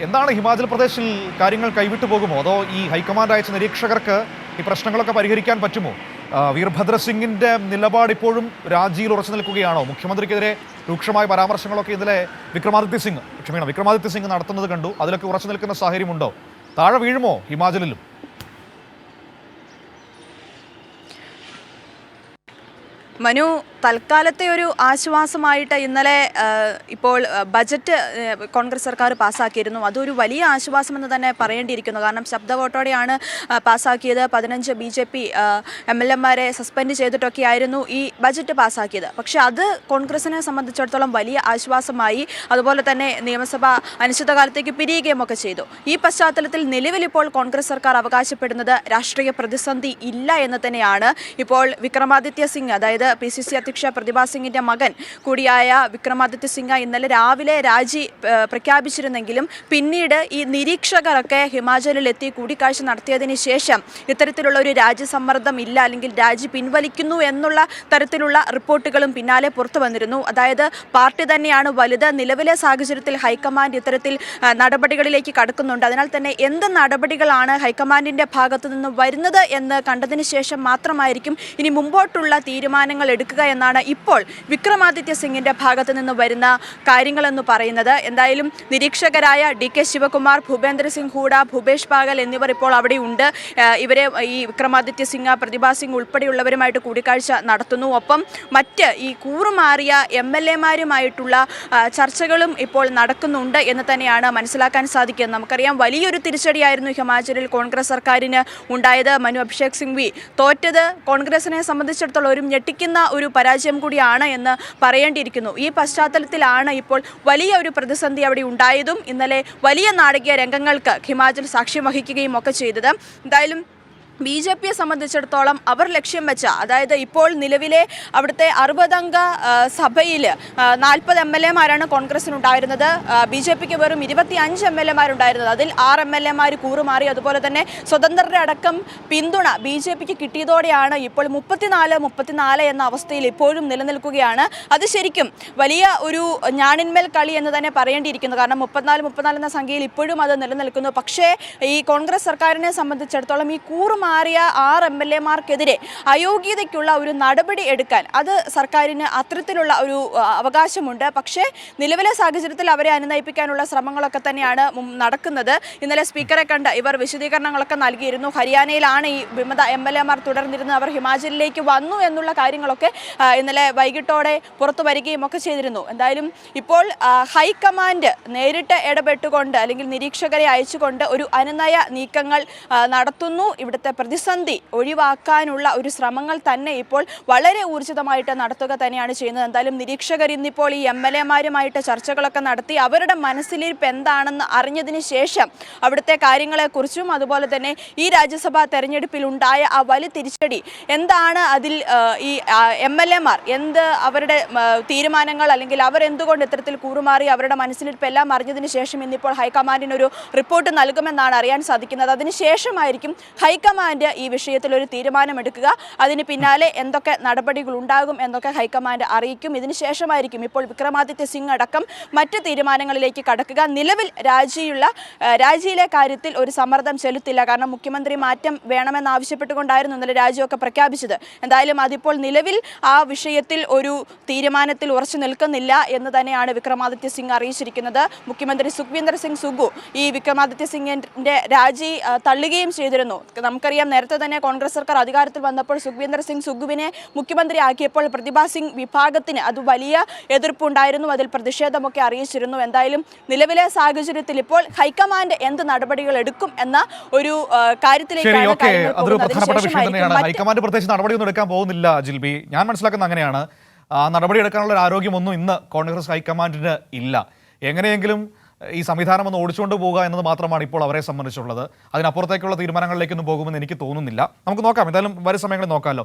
എന്താണ് ഹിമാചൽ പ്രദേശിൽ കാര്യങ്ങൾ കൈവിട്ടു പോകുമോ അതോ ഈ ഹൈക്കമാൻഡ് അയച്ച നിരീക്ഷകർക്ക് ഈ പ്രശ്നങ്ങളൊക്കെ പരിഹരിക്കാൻ പറ്റുമോ? വീർഭദ്ര സിംഗിന്റെ നിലപാട് ഇപ്പോഴും രാജിയിൽ ഉറച്ചു നിൽക്കുകയാണോ? മുഖ്യമന്ത്രിക്കെതിരെ രൂക്ഷമായ പരാമർശങ്ങളൊക്കെ ഇന്നലെ വിക്രമാദിത്യ സിംഗ് നടത്തുന്നത് കണ്ടു. അതിലൊക്കെ ഉറച്ചു നിൽക്കുന്ന സാഹചര്യമുണ്ടോ? താഴെ വീഴുമോ ഹിമാചലിലും? മനു, തൽക്കാലത്തെ ഒരു ആശ്വാസമായിട്ട് ഇന്നലെ ഇപ്പോൾ ബജറ്റ് കോൺഗ്രസ് സർക്കാർ പാസ്സാക്കിയിരുന്നു. അതൊരു വലിയ ആശ്വാസമെന്ന് തന്നെ പറയേണ്ടിയിരിക്കുന്നു. കാരണം ശബ്ദ വോട്ടോടെയാണ് പാസ്സാക്കിയത്. 15 BJP MLA-മാരെ സസ്പെൻഡ് ചെയ്തിട്ടൊക്കെയായിരുന്നു ഈ ബജറ്റ് പാസ്സാക്കിയത്. പക്ഷേ അത് കോൺഗ്രസിനെ സംബന്ധിച്ചിടത്തോളം വലിയ ആശ്വാസമായി. അതുപോലെ തന്നെ നിയമസഭ അനിശ്ചിതകാലത്തേക്ക് പിരിയുകയും ഒക്കെ ചെയ്തു. ഈ പശ്ചാത്തലത്തിൽ നിലവിലിപ്പോൾ കോൺഗ്രസ് സർക്കാർ അവകാശപ്പെടുന്നത് രാഷ്ട്രീയ പ്രതിസന്ധി ഇല്ല എന്ന് തന്നെയാണ്. ഇപ്പോൾ വിക്രമാദിത്യ സിംഗ്, അതായത് PCC അധ്യക്ഷ പ്രതിഭാ സിംഗിന്റെ മകൻ കൂടിയായ വിക്രമാദിത്യ സിംഗ് ഇന്നലെ രാവിലെ രാജി പ്രഖ്യാപിച്ചിരുന്നെങ്കിലും പിന്നീട് ഈ നിരീക്ഷകരൊക്കെ ഹിമാചലിലെത്തി കൂടിക്കാഴ്ച നടത്തിയതിന് ശേഷം ഇത്തരത്തിലുള്ള ഒരു രാജ്യസമ്മർദ്ദം ഇല്ല, അല്ലെങ്കിൽ രാജി പിൻവലിക്കുന്നു എന്നുള്ള തരത്തിലുള്ള റിപ്പോർട്ടുകളും പിന്നാലെ പുറത്തു വന്നിരുന്നു. അതായത് പാർട്ടി തന്നെയാണ് വലുത്. നിലവിലെ സാഹചര്യത്തിൽ ഹൈക്കമാൻഡ് ഇത്തരത്തിൽ നടപടികളിലേക്ക് കടക്കുന്നുണ്ട്. അതിനാൽ തന്നെ എന്ത് നടപടികളാണ് ഹൈക്കമാൻഡിന്റെ ഭാഗത്തു നിന്ന് വരുന്നത് എന്ന് കണ്ടതിന് ശേഷം മാത്രമായിരിക്കും ഇനി മുമ്പോട്ടുള്ള തീരുമാനങ്ങൾ എടുക്കുക എന്നാണ് ഇപ്പോൾ വിക്രമാദിത്യ സിംഗിന്റെ ഭാഗത്ത് നിന്ന് വരുന്ന കാര്യങ്ങളെന്ന് പറയുന്നത്. എന്തായാലും നിരീക്ഷകരായ DK ശിവകുമാർ, ഭൂപേന്ദ്ര സിംഗ് ഹൂഡ, ഭൂപേഷ് ബാഗൽ എന്നിവർ ഇപ്പോൾ അവിടെയുണ്ട്. ഇവരെ ഈ വിക്രമാദിത്യ സിംഗ്, പ്രതിഭാ സിംഗ് ഉൾപ്പെടെയുള്ളവരുമായിട്ട് കൂടിക്കാഴ്ച നടത്തുന്നു. ഒപ്പം മറ്റ് ഈ കൂറുമാറിയ MLA-മാരുമായിട്ടുള്ള ചർച്ചകളും ഇപ്പോൾ നടക്കുന്നുണ്ട് എന്ന് തന്നെയാണ് മനസ്സിലാക്കാൻ സാധിക്കുന്നത്. നമുക്കറിയാം, വലിയൊരു തിരിച്ചടിയായിരുന്നു ഹിമാചലിൽ കോൺഗ്രസ് സർക്കാരിന് ഉണ്ടായത്. മനു അഭിഷേക് സിംഗ്വി തോറ്റത് കോൺഗ്രസിനെ സംബന്ധിച്ചിടത്തോളം ഒരു ഞെട്ടിക്കുന്ന ഒരു പരാജയം കൂടിയാണ് എന്ന് പറയേണ്ടിയിരിക്കുന്നു. ഈ പശ്ചാത്തലത്തിലാണ് ഇപ്പോൾ വലിയ ഒരു പ്രതിസന്ധി അവിടെ ഉണ്ടായതും ഇന്നലെ വലിയ നാടകീയ രംഗങ്ങൾക്ക് ഹിമാചൽ സാക്ഷ്യം വഹിക്കുകയും ഒക്കെ ചെയ്തത്. എന്തായാലും BJP-യെ സംബന്ധിച്ചിടത്തോളം അവർ ലക്ഷ്യം വെച്ച, അതായത് ഇപ്പോൾ നിലവിലെ അവിടുത്തെ 60-അംഗ സഭയിൽ 40 MLA-മാരാണ് കോൺഗ്രസിനുണ്ടായിരുന്നത്. BJP-ക്ക് വെറും 25 MLA-മാരുണ്ടായിരുന്നത്. അതിൽ 6 MLA-മാർ കൂറുമാറി. അതുപോലെ തന്നെ സ്വതന്ത്രരുടെ അടക്കം പിന്തുണ BJP-ക്ക് കിട്ടിയതോടെയാണ് ഇപ്പോൾ 34 എന്ന അവസ്ഥയിൽ ഇപ്പോഴും നിലനിൽക്കുകയാണ്. അത് ശരിക്കും വലിയ ഒരു ഞാണിന്മേൽ കളി എന്ന് തന്നെ പറയേണ്ടിയിരിക്കുന്നു. കാരണം 34 എന്ന സംഖ്യയിൽ ഇപ്പോഴും അത് നിലനിൽക്കുന്നു. പക്ഷേ ഈ കോൺഗ്രസ് സർക്കാരിനെ സംബന്ധിച്ചിടത്തോളം ഈ കൂറുമാറിയ 6 MLA-മാർക്കെതിരെ അയോഗ്യതയ്ക്കുള്ള ഒരു നടപടി എടുക്കാൻ അത് സർക്കാരിന് അത്തരത്തിലുള്ള ഒരു അവകാശമുണ്ട്. പക്ഷേ നിലവിലെ സാഹചര്യത്തിൽ അവരെ അനുനയിപ്പിക്കാനുള്ള ശ്രമങ്ങളൊക്കെ തന്നെയാണ് നടക്കുന്നത്. ഇന്നലെ സ്പീക്കറെ കണ്ട് ഇവർ വിശദീകരണങ്ങളൊക്കെ നൽകിയിരുന്നു. ഹരിയാനയിലാണ് ഈ വിമത MLA-മാർ തുടർന്നിരുന്നത്. അവർ ഹിമാചലിലേക്ക് വന്നു എന്നുള്ള കാര്യങ്ങളൊക്കെ ഇന്നലെ വൈകിട്ടോടെ പുറത്തു വരികയും ഒക്കെ ചെയ്തിരുന്നു. എന്തായാലും ഇപ്പോൾ ഹൈക്കമാൻഡ് നേരിട്ട് ഇടപെട്ടുകൊണ്ട്, അല്ലെങ്കിൽ നിരീക്ഷകരെ അയച്ചുകൊണ്ട് ഒരു അനുനയ നീക്കങ്ങൾ നടത്തുന്നു. ഇവിടുത്തെ പ്രതിസന്ധി ഒഴിവാക്കാനുള്ള ഒരു ശ്രമങ്ങൾ തന്നെ ഇപ്പോൾ വളരെ ഊർജിതമായിട്ട് നടത്തുക തന്നെയാണ് ചെയ്യുന്നത്. എന്തായാലും നിരീക്ഷകർ ഇന്നിപ്പോൾ ഈ MLA-മാരുമായിട്ട് ചർച്ചകളൊക്കെ നടത്തി അവരുടെ മനസ്സിലിരിപ്പ് എന്താണെന്ന് അറിഞ്ഞതിന് ശേഷം അവിടുത്തെ കാര്യങ്ങളെക്കുറിച്ചും അതുപോലെ തന്നെ ഈ രാജ്യസഭാ തെരഞ്ഞെടുപ്പിൽ ഉണ്ടായ ആ വലിയ തിരിച്ചടി എന്താണ്, അതിൽ ഈ MLA-മാർ എന്ത് അവരുടെ തീരുമാനങ്ങൾ, അല്ലെങ്കിൽ അവരെന്തുകൊണ്ട് ഇത്തരത്തിൽ കൂറുമാറി, അവരുടെ മനസ്സിലിരിപ്പ് എല്ലാം അറിഞ്ഞതിന് ശേഷം ഇന്നിപ്പോൾ ഹൈക്കമാൻഡിനൊരു റിപ്പോർട്ട് നൽകുമെന്നാണ് അറിയാൻ സാധിക്കുന്നത്. അതിനുശേഷമായിരിക്കും ഹൈക്കമാൻഡ് ഈ വിഷയത്തിൽ ഒരു തീരുമാനമെടുക്കുക. അതിന് പിന്നാലെ എന്തൊക്കെ നടപടികൾ ഉണ്ടാകും എന്നൊക്കെ ഹൈക്കമാൻഡ് അറിയിക്കും. ഇതിനുശേഷമായിരിക്കും ഇപ്പോൾ വിക്രമാദിത്യ സിംഗ് അടക്കം മറ്റ് തീരുമാനങ്ങളിലേക്ക് കടക്കുക. നിലവിൽ രാജിയിലെ കാര്യത്തിൽ ഒരു സമ്മർദ്ദം ചെലുത്തില്ല. കാരണം മുഖ്യമന്ത്രി മാറ്റം വേണമെന്നാവശ്യപ്പെട്ടുകൊണ്ടായിരുന്നു ഇന്നലെ രാജിയൊക്കെ പ്രഖ്യാപിച്ചത്. എന്തായാലും അതിപ്പോൾ നിലവിൽ ആ വിഷയത്തിൽ ഒരു തീരുമാനത്തിൽ ഉറച്ചു നിൽക്കുന്നില്ല എന്ന് തന്നെയാണ് വിക്രമാദിത്യ സിംഗ് അറിയിച്ചിരിക്കുന്നത്. മുഖ്യമന്ത്രി സുഖ്വീന്ദർ സിംഗ് സുഖു ഈ വിക്രമാദിത്യ സിംഗിന്റെ രാജി തള്ളുകയും ചെയ്തിരുന്നു. നമുക്കറിയാം, നേരത്തെ തന്നെ കോൺഗ്രസ് സർക്കാർ അധികാരത്തിൽ വന്നപ്പോൾ സുഖ്വീന്ദർ സിംഗ് സുഖുവിനെ മുഖ്യമന്ത്രിയാക്കിയപ്പോൾ പ്രതിഭാ സിംഗ് വിഭാഗത്തിന് അത് വലിയ എതിർപ്പുണ്ടായിരുന്നു. അതിൽ പ്രതിഷേധമൊക്കെ അറിയിച്ചിരുന്നു. എന്തായാലും നിലവിലെ സാഹചര്യത്തിൽ ഇപ്പോൾ ഹൈക്കമാൻഡ് എന്ത് നടപടികൾ എടുക്കും എന്ന ഒരു കാര്യത്തിലേക്കാണ് ഹൈക്കമാൻഡ് പ്രത്യേകിച്ച് നടപടിയൊന്നും എടുക്കാൻ പോകുന്നില്ല. ജിൽബി, ഞാൻ മനസ്സിലാക്കുന്നത് അങ്ങനെയാണ്. നടപടി എടുക്കാനുള്ള ഒരു ആരോഗ്യമൊന്നും ഇന്ന് കോൺഗ്രസ് ഹൈക്കമാൻഡിന് ഇല്ല. എങ്ങനെയെങ്കിലും ഈ സംവിധാനം ഒന്ന് ഓടിച്ചുകൊണ്ട് പോകുക എന്നത് മാത്രമാണ് ഇപ്പോൾ അവരെ സംബന്ധിച്ചുള്ളത്. അതിനപ്പുറത്തേക്കുള്ള തീരുമാനങ്ങളിലേക്കൊന്നും പോകുമെന്ന് എനിക്ക് തോന്നുന്നില്ല. നമുക്ക് നോക്കാം, എന്തായാലും വരും സമയങ്ങളിൽ നോക്കാമല്ലോ.